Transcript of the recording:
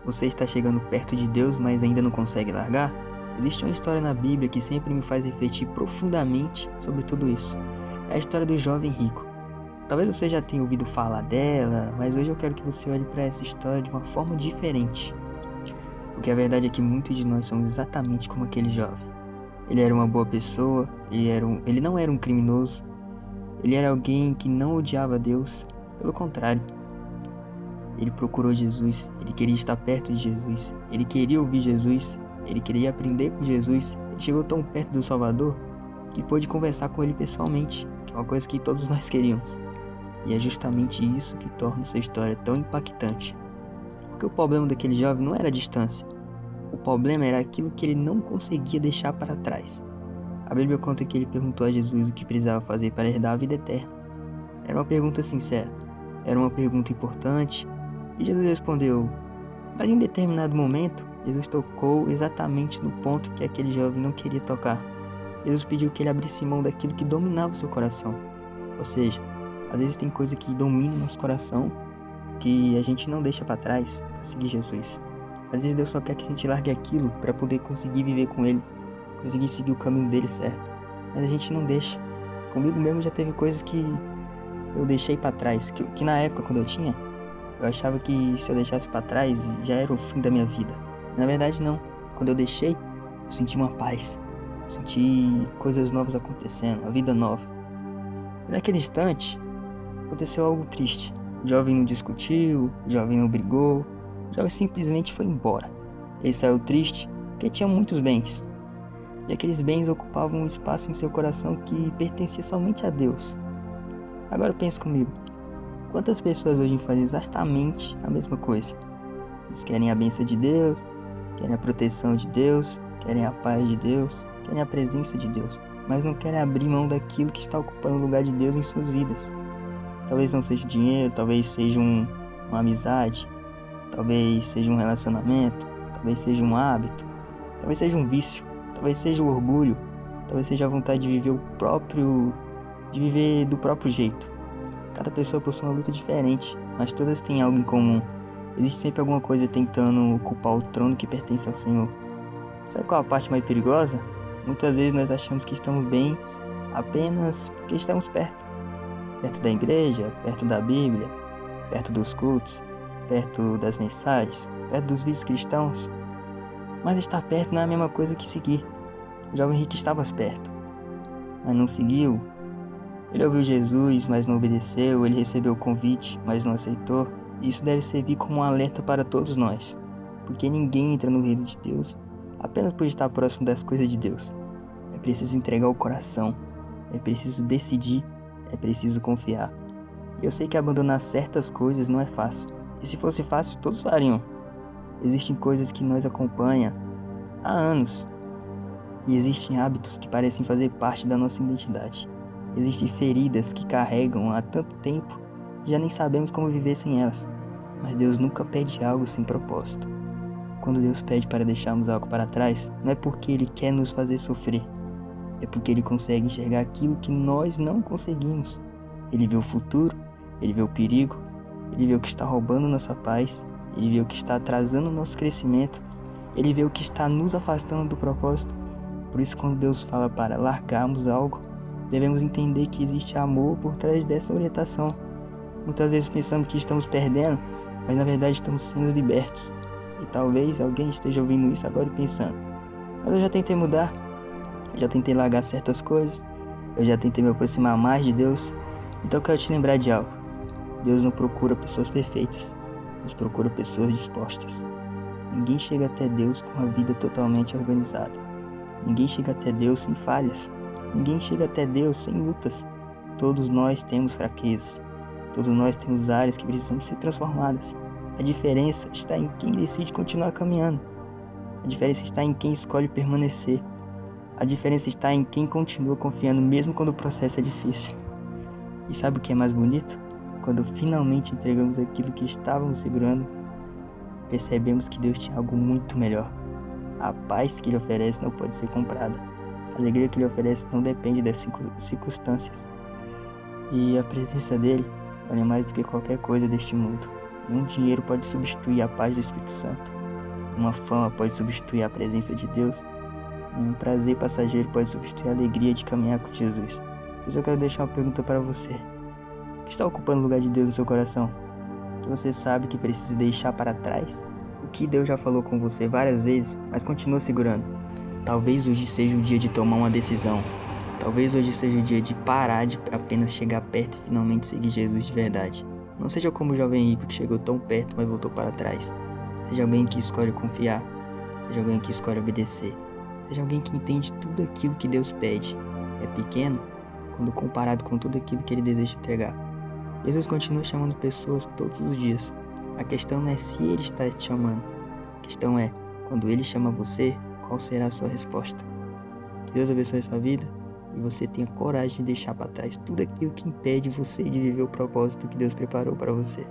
Você está chegando perto de Deus, mas ainda não consegue largar? Existe uma história na Bíblia que sempre me faz refletir profundamente sobre tudo isso. É a história do jovem rico. Talvez você já tenha ouvido falar dela, mas hoje eu quero que você olhe para essa história de uma forma diferente. Porque a verdade é que muitos de nós somos exatamente como aquele jovem. Ele era uma boa pessoa, ele não era um criminoso, ele era alguém que não odiava Deus. Pelo contrário, ele procurou Jesus, ele queria estar perto de Jesus, ele queria ouvir Jesus, ele queria aprender com Jesus. Ele chegou tão perto do Salvador que pôde conversar com ele pessoalmente, que é uma coisa que todos nós queríamos. E é justamente isso que torna essa história tão impactante. Porque o problema daquele jovem não era a distância. O problema era aquilo que ele não conseguia deixar para trás. A Bíblia conta que ele perguntou a Jesus o que precisava fazer para herdar a vida eterna. Era uma pergunta sincera, era uma pergunta importante, e Jesus respondeu, mas em determinado momento, Jesus tocou exatamente no ponto que aquele jovem não queria tocar. Jesus pediu que ele abrisse mão daquilo que dominava o seu coração. Ou seja, às vezes tem coisa que domina o nosso coração que a gente não deixa para trás para seguir Jesus. Às vezes Deus só quer que a gente largue aquilo para poder conseguir viver com Ele, conseguir seguir o caminho dele certo. Mas a gente não deixa. Comigo mesmo já teve coisas que eu deixei para trás, que na época quando eu achava que se eu deixasse para trás já era o fim da minha vida. Na verdade não. Quando eu deixei, eu senti uma paz. Senti coisas novas acontecendo, uma vida nova. E naquele instante, aconteceu algo triste. O jovem não discutiu, o jovem não brigou, o jovem simplesmente foi embora. Ele saiu triste porque tinha muitos bens. E aqueles bens ocupavam um espaço em seu coração que pertencia somente a Deus. Agora pense comigo. Quantas pessoas hoje fazem exatamente a mesma coisa? Eles querem a bênção de Deus, querem a proteção de Deus, querem a paz de Deus, querem a presença de Deus, mas não querem abrir mão daquilo que está ocupando o lugar de Deus em suas vidas. Talvez não seja dinheiro, talvez seja uma amizade, talvez seja um relacionamento, talvez seja um hábito, talvez seja um vício, talvez seja o orgulho, talvez seja a vontade de viver do próprio jeito. Cada pessoa possui uma luta diferente, mas todas têm algo em comum. Existe sempre alguma coisa tentando ocupar o trono que pertence ao Senhor. Sabe qual é a parte mais perigosa? Muitas vezes nós achamos que estamos bem apenas porque estamos perto. Perto da igreja, perto da Bíblia, perto dos cultos, perto das mensagens, perto dos vídeos cristãos. Mas estar perto não é a mesma coisa que seguir. O jovem rico estava perto, mas não seguiu. Ele ouviu Jesus, mas não obedeceu. Ele recebeu o convite, mas não aceitou. E isso deve servir como um alerta para todos nós. Porque ninguém entra no reino de Deus apenas por estar próximo das coisas de Deus. É preciso entregar o coração. É preciso decidir. É preciso confiar. E eu sei que abandonar certas coisas não é fácil. E se fosse fácil, todos fariam. Existem coisas que nos acompanham há anos. E existem hábitos que parecem fazer parte da nossa identidade. Existem feridas que carregam há tanto tempo que já nem sabemos como viver sem elas. Mas Deus nunca pede algo sem propósito. Quando Deus pede para deixarmos algo para trás, não é porque Ele quer nos fazer sofrer. É porque Ele consegue enxergar aquilo que nós não conseguimos. Ele vê o futuro, Ele vê o perigo, Ele vê o que está roubando nossa paz, Ele vê o que está atrasando o nosso crescimento, Ele vê o que está nos afastando do propósito. Por isso, quando Deus fala para largarmos algo, devemos entender que existe amor por trás dessa orientação. Muitas vezes pensamos que estamos perdendo, mas na verdade estamos sendo libertos. E talvez alguém esteja ouvindo isso agora e pensando, mas eu já tentei mudar, eu já tentei largar certas coisas, eu já tentei me aproximar mais de Deus. Então eu quero te lembrar de algo. Deus não procura pessoas perfeitas, mas procura pessoas dispostas. Ninguém chega até Deus com a vida totalmente organizada. Ninguém chega até Deus sem falhas. Ninguém chega até Deus sem lutas. Todos nós temos fraquezas. Todos nós temos áreas que precisam ser transformadas. A diferença está em quem decide continuar caminhando. A diferença está em quem escolhe permanecer. A diferença está em quem continua confiando mesmo quando o processo é difícil. E sabe o que é mais bonito? Quando finalmente entregamos aquilo que estávamos segurando, percebemos que Deus tinha algo muito melhor. A paz que Ele oferece não pode ser comprada. A alegria que Ele oferece não depende das circunstâncias. E a presença dEle vale mais do que qualquer coisa deste mundo. Nenhum dinheiro pode substituir a paz do Espírito Santo. Uma fama pode substituir a presença de Deus. Nenhum prazer passageiro pode substituir a alegria de caminhar com Jesus. Pois eu quero deixar uma pergunta para você. O que está ocupando o lugar de Deus no seu coração? O que você sabe que precisa deixar para trás? O que Deus já falou com você várias vezes, mas continua segurando? Talvez hoje seja o dia de tomar uma decisão. Talvez hoje seja o dia de parar de apenas chegar perto e finalmente seguir Jesus de verdade. Não seja como o jovem rico que chegou tão perto, mas voltou para trás. Seja alguém que escolhe confiar. Seja alguém que escolhe obedecer. Seja alguém que entende tudo aquilo que Deus pede. É pequeno quando comparado com tudo aquilo que Ele deseja entregar. Jesus continua chamando pessoas todos os dias. A questão não é se Ele está te chamando. A questão é, quando Ele chama você, qual será a sua resposta? Que Deus abençoe a sua vida e você tenha coragem de deixar para trás tudo aquilo que impede você de viver o propósito que Deus preparou para você.